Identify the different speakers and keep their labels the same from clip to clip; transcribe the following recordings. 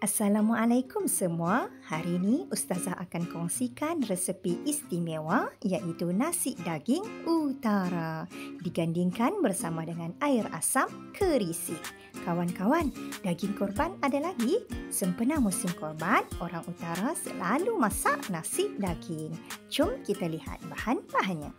Speaker 1: Assalamualaikum semua. Hari ini Ustazah akan kongsikan resepi istimewa iaitu nasi daging utara digandingkan bersama dengan air asam kerisik. Kawan-kawan, daging korban ada lagi. Sempena musim korban, orang utara selalu masak nasi daging. Jom kita lihat bahan-bahannya.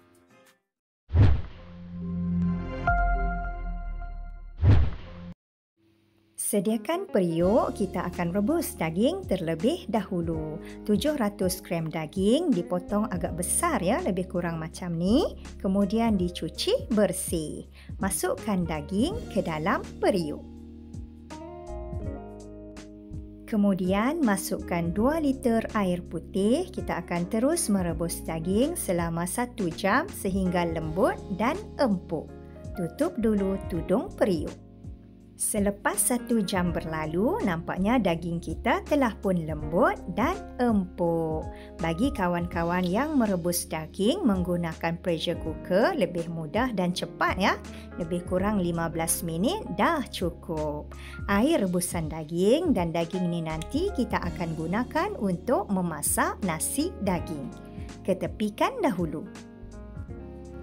Speaker 1: Sediakan periuk, kita akan rebus daging terlebih dahulu. 700 gram daging dipotong agak besar ya, lebih kurang macam ni. Kemudian dicuci bersih. Masukkan daging ke dalam periuk. Kemudian masukkan 2 liter air putih. Kita akan terus merebus daging selama 1 jam sehingga lembut dan empuk. Tutup dulu tudung periuk. Selepas 1 jam berlalu, nampaknya daging kita telah pun lembut dan empuk. Bagi kawan-kawan yang merebus daging menggunakan pressure cooker, lebih mudah dan cepat ya. Lebih kurang 15 minit dah cukup. Air rebusan daging dan daging ini nanti kita akan gunakan untuk memasak nasi daging. Ketepikan dahulu.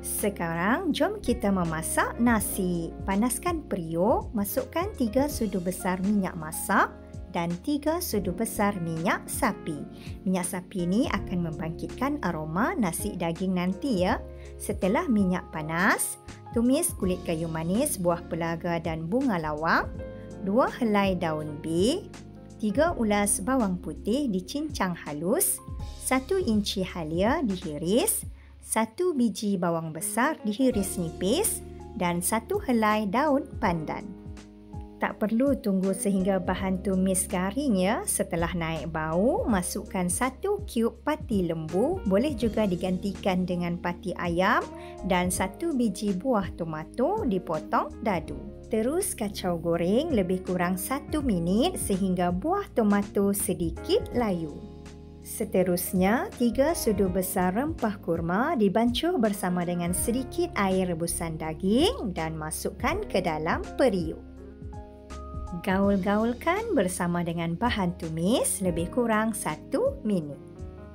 Speaker 1: Sekarang, jom kita memasak nasi. Panaskan periuk, masukkan 3 sudu besar minyak masak dan 3 sudu besar minyak sapi. Minyak sapi ini akan membangkitkan aroma nasi daging nanti ya. Setelah minyak panas, tumis kulit kayu manis, buah pelaga dan bunga lawang, 2 helai daun bay, 3 ulas bawang putih dicincang halus, 1 inci halia dihiris, 1 biji bawang besar dihiris nipis dan 1 helai daun pandan. Tak perlu tunggu sehingga bahan tumis garing ya. Setelah naik bau, masukkan 1 cube pati lembu, boleh juga digantikan dengan pati ayam dan 1 biji buah tomato dipotong dadu. Terus kacau goreng lebih kurang 1 minit sehingga buah tomato sedikit layu. Seterusnya, 3 sudu besar rempah kurma dibancuh bersama dengan sedikit air rebusan daging dan masukkan ke dalam periuk. Gaul-gaulkan bersama dengan bahan tumis lebih kurang 1 minit.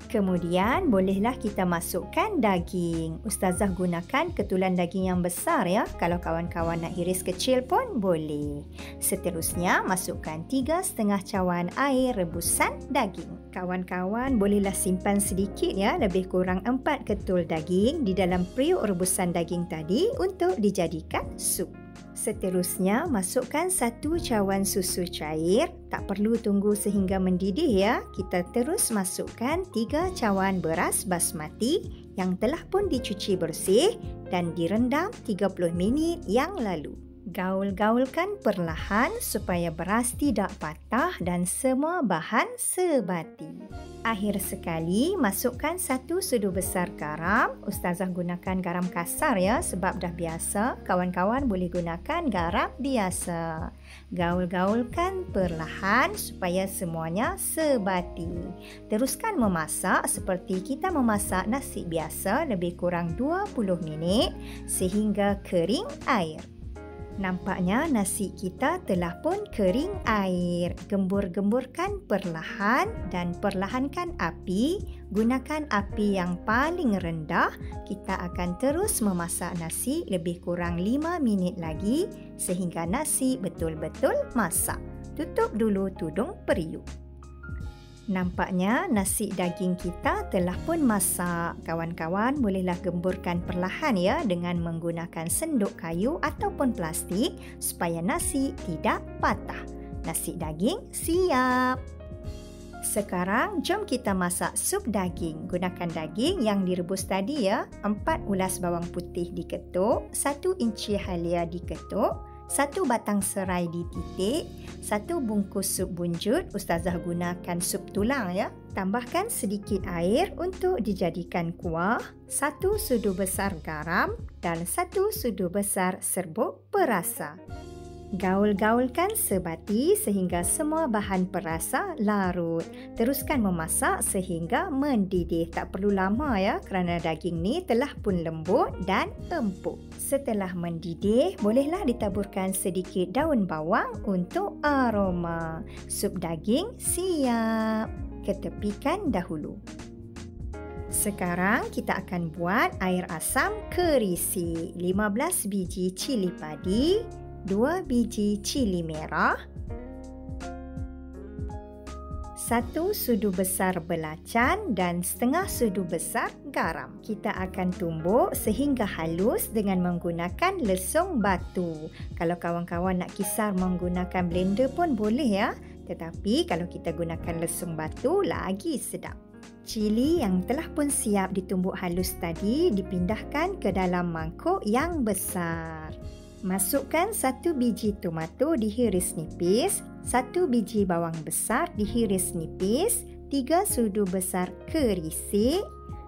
Speaker 1: Kemudian, bolehlah kita masukkan daging. Ustazah gunakan ketulan daging yang besar ya. Kalau kawan-kawan nak iris kecil pun boleh. Seterusnya, masukkan 3,5 cawan air rebusan daging. Kawan-kawan bolehlah simpan sedikit ya, lebih kurang 4 ketul daging di dalam periuk rebusan daging tadi untuk dijadikan sup. Seterusnya, masukkan 1 cawan susu cair. Tak perlu tunggu sehingga mendidih ya. Kita terus masukkan 3 cawan beras basmati yang telah pun dicuci bersih dan direndam 30 minit yang lalu. Gaul-gaulkan perlahan supaya beras tidak patah dan semua bahan sebati. Akhir sekali, masukkan 1 sudu besar garam. Ustazah gunakan garam kasar ya sebab dah biasa. Kawan-kawan boleh gunakan garam biasa. Gaul-gaulkan perlahan supaya semuanya sebati. Teruskan memasak seperti kita memasak nasi biasa lebih kurang 20 minit sehingga kering air. Nampaknya nasi kita telah pun kering air. Gembur-gemburkan perlahan dan perlahankan api. Gunakan api yang paling rendah. Kita akan terus memasak nasi lebih kurang 5 minit lagi sehingga nasi betul-betul masak. Tutup dulu tudung periuk. Nampaknya nasi daging kita telah pun masak. Kawan-kawan bolehlah gemburkan perlahan ya dengan menggunakan senduk kayu ataupun plastik supaya nasi tidak patah. Nasi daging siap. Sekarang jom kita masak sup daging. Gunakan daging yang direbus tadi ya. 4 ulas bawang putih diketuk, 1 inci halia diketuk, 1 batang serai dititik, 1 bungkus sup bunjut. Ustazah gunakan sup tulang ya. Tambahkan sedikit air untuk dijadikan kuah, 1 sudu besar garam dan 1 sudu besar serbuk perasa. Gaul-gaulkan sebati sehingga semua bahan perasa larut. Teruskan memasak sehingga mendidih. Tak perlu lama ya kerana daging ni telah pun lembut dan empuk. Setelah mendidih, bolehlah ditaburkan sedikit daun bawang untuk aroma. Sup daging siap. Ketepikan dahulu. Sekarang kita akan buat air asam kerisi. 15 biji cili padi, 2 biji cili merah, 1 sudu besar belacan dan setengah sudu besar garam. Kita akan tumbuk sehingga halus dengan menggunakan lesung batu. Kalau kawan-kawan nak kisar menggunakan blender pun boleh ya. Tetapi kalau kita gunakan lesung batu lagi sedap. Cili yang telah pun siap ditumbuk halus tadi dipindahkan ke dalam mangkuk yang besar. Masukkan 1 biji tomato dihiris nipis, 1 biji bawang besar dihiris nipis, 3 sudu besar kerisi,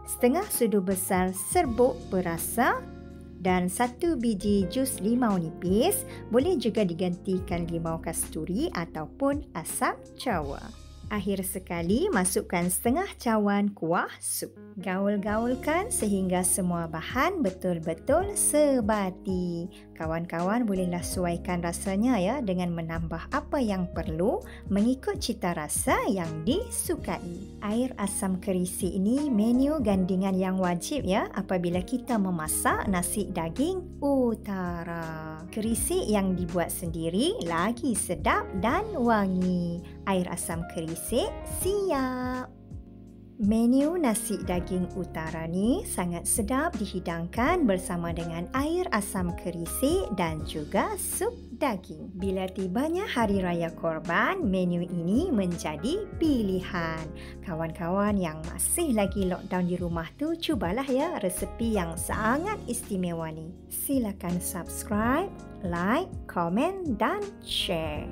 Speaker 1: setengah sudu besar serbuk perasa dan 1 biji jus limau nipis. Boleh juga digantikan limau kasturi ataupun asam jawa. Akhir sekali, masukkan setengah cawan kuah sup. Gaul-gaulkan sehingga semua bahan betul-betul sebati. Kawan-kawan bolehlah sesuaikan rasanya ya dengan menambah apa yang perlu mengikut cita rasa yang disukai. Air asam kerisi ini menu gandingan yang wajib ya apabila kita memasak nasi daging utara. Kerisi yang dibuat sendiri lagi sedap dan wangi. Air asam kerisi siap. Menu nasi daging utara ni sangat sedap dihidangkan bersama dengan air asam kerisi dan juga sup daging. Bila tibanya Hari Raya Korban, menu ini menjadi pilihan. Kawan-kawan yang masih lagi lockdown di rumah tu, cubalah ya resepi yang sangat istimewa ni. Silakan subscribe, like, komen dan share.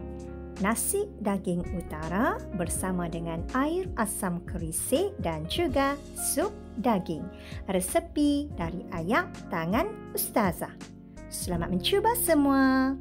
Speaker 1: Nasi daging utara bersama dengan air asam kerisi dan juga sup daging. Resepi dari ayah tangan Ustazah. Selamat mencuba semua.